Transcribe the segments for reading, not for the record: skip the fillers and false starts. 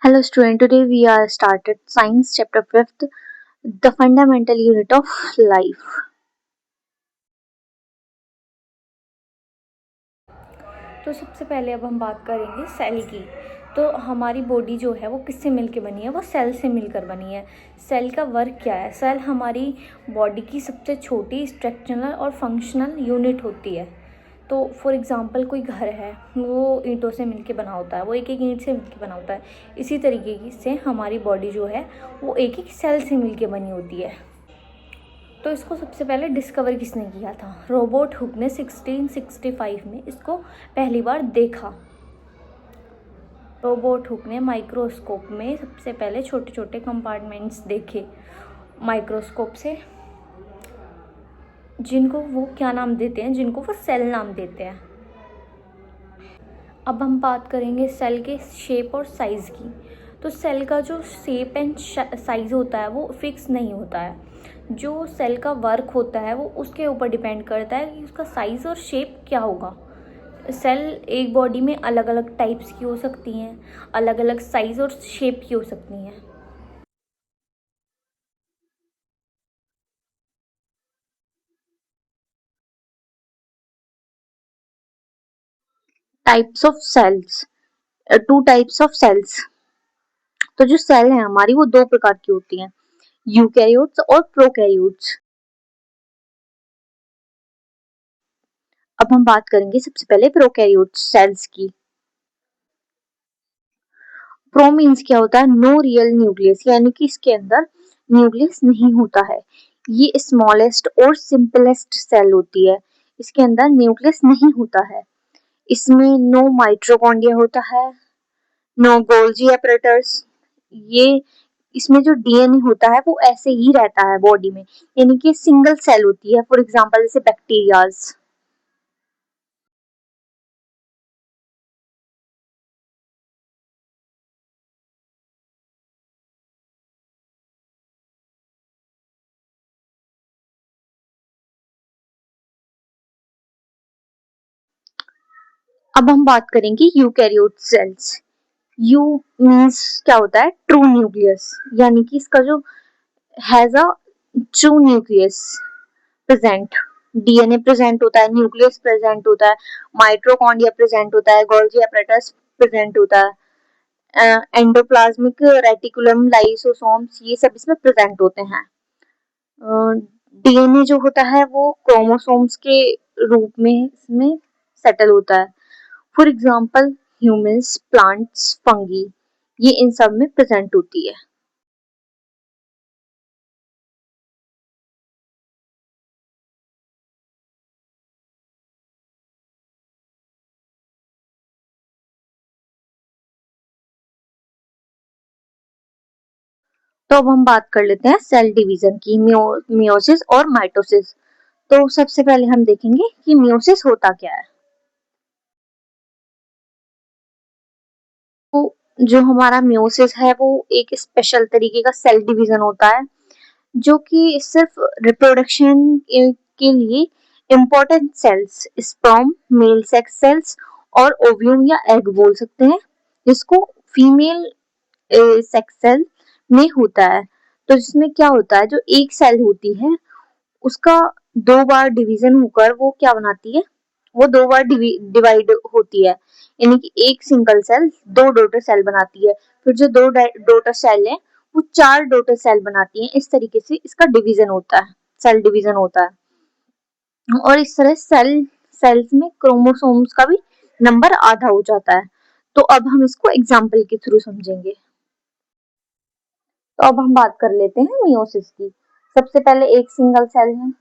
Hello student, today we are started science chapter 5th, the fundamental unit of life. तो सबसे पहले अब हम बात करेंगे सेल की। तो हमारी बॉडी जो है वो किससे मिलकर बनी है? वो सेल से मिलकर बनी है। सेल का वर्क क्या है? सेल हमारी बॉडी की सबसे छोटी स्ट्रक्चरल और फंक्शनल यूनिट होती है। तो फॉर एग्जांपल कोई घर है, वो ईंटों से मिलके बना होता है, वो एक एक ईंट से मिलके बना होता है। इसी तरीके से हमारी बॉडी जो है वो एक एक सेल से मिलके बनी होती है। तो इसको सबसे पहले डिस्कवर किसने किया था? रॉबर्ट हुक ने 1665 में इसको पहली बार देखा। रॉबर्ट हुक ने माइक्रोस्कोप में सबसे पहले छोटे छोटे कंपार्टमेंट्स देखे माइक्रोस्कोप से, जिनको वो क्या नाम देते हैं? जिनको वो सेल नाम देते हैं। अब हम बात करेंगे सेल के शेप और साइज़ की। तो सेल का जो शेप एंड साइज़ होता है वो फिक्स नहीं होता है। जो सेल का वर्क होता है वो उसके ऊपर डिपेंड करता है कि उसका साइज़ और शेप क्या होगा। सेल एक बॉडी में अलग अलग टाइप्स की हो सकती हैं, अलग अलग साइज़ और शेप की हो सकती हैं। Types of cells, two types of cells. तो जो सेल है हमारी वो दो प्रकार की होती हैं, यूकैरियोट्स और प्रोकैरियोट्स। अब हम बात करेंगे सबसे पहले प्रोकैरियोट्स सेल्स की। प्रो मीन्स क्या होता है? नो रियल न्यूक्लियस, यानी कि इसके अंदर न्यूक्लियस नहीं होता है। ये स्मॉलेस्ट और सिंपलेस्ट सेल होती है, इसके अंदर न्यूक्लियस नहीं होता है। इसमें नो माइटोकॉन्ड्रिया होता है, नो गोल्जी एपरेटस। ये इसमें जो डीएनए होता है वो ऐसे ही रहता है बॉडी में, यानी कि सिंगल सेल होती है। फॉर एग्जांपल जैसे बैक्टीरियाज। अब हम बात करेंगे यूकैरियोट सेल्स। यू मीन्स क्या होता है? ट्रू न्यूक्लियस, यानी कि इसका जो has a true nucleus present. DNA present होता है, न्यूक्लियस प्रेजेंट होता है, माइटोकॉन्ड्रिया प्रेजेंट होता है, गोल्जी एपरेटस प्रेजेंट होता है, एंडोप्लाज्मिक रेटिकुलम, लाइसोसोम्स, ये सब इसमें प्रेजेंट होते हैं। डीएनए जो होता है वो क्रोमोसोम्स के रूप में इसमें सेटल होता है। For example humans, plants, fungi, ये इन सब में प्रेजेंट होती है। तो अब हम बात कर लेते हैं सेल डिवीजन की, मियोसिस और माइटोसिस। तो सबसे पहले हम देखेंगे कि मियोसिस होता क्या है। तो जो हमारा मियोसिस है वो एक स्पेशल तरीके का सेल डिवीजन होता है, जो कि सिर्फ रिप्रोडक्शन के लिए important cells, sperm, male sex cells और ओव्यूम या एग बोल सकते हैं, जिसको फीमेल सेक्स सेल में होता है। तो जिसमें क्या होता है, जो एक सेल होती है उसका दो बार डिवीजन होकर वो क्या बनाती है? वो दो बार डिवाइड होती है, यानी कि एक सिंगल सेल दो डॉटर सेल बनाती है। फिर जो दो डॉटर सेल है वो चार डॉटर सेल बनाती है। इस तरीके से इसका डिवीजन होता है, सेल डिवीजन होता है। और इस तरह सेल्स में क्रोमोसोम्स का भी नंबर आधा हो जाता है। तो अब हम इसको एग्जाम्पल के थ्रू समझेंगे। तो अब हम बात कर लेते हैं मियोसिस की। सबसे पहले एक सिंगल सेल है,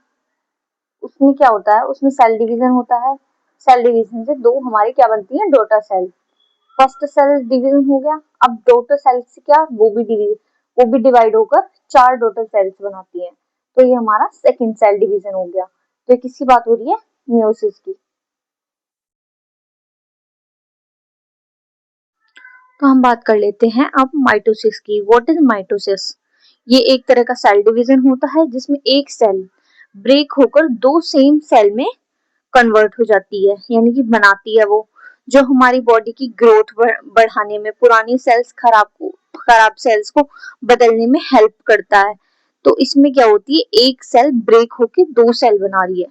उसमें क्या होता है? उसमें सेल डिवीजन होता है। सेल डिवीजन से दो हमारी क्या बनती है? Daughter cell. First cell division हो गया। अब डॉटर सेल से क्या, वो भी डिवाइड होकर चार डॉटर सेल्स बनाती है। तो ये हमारा सेकंड सेल डिवीजन हो गया। तो ये किसकी बात हो रही है? मियोसिस की। तो हम बात कर लेते हैं अब माइटोसिस की। What is mitosis? ये एक तरह का सेल डिवीजन होता है जिसमें एक सेल ब्रेक होकर दो सेम सेल में कन्वर्ट हो जाती है, यानी कि बनाती है वो, जो हमारी बॉडी की ग्रोथ बढ़ाने में, पुरानी सेल्स खराब सेल्स को बदलने में हेल्प करता है। तो इसमें क्या होती है, एक सेल ब्रेक होके 2 सेल बना रही है।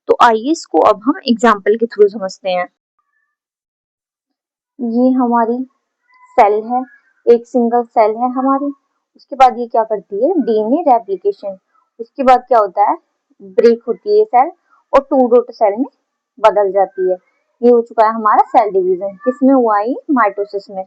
तो आइए इसको अब हम एग्जाम्पल के थ्रू समझते हैं। ये हमारी सेल है, एक सिंगल सेल है हमारी। उसके बाद ये क्या करती है, डीएनए रेप्लिकेशन। उसके बाद क्या होता है, ब्रेक होती है सेल और 2 डॉटर सेल में बदल जाती है। ये हो चुका है हमारा सेल डिवीजन। किसमें हुआ है, माइटोसिस में।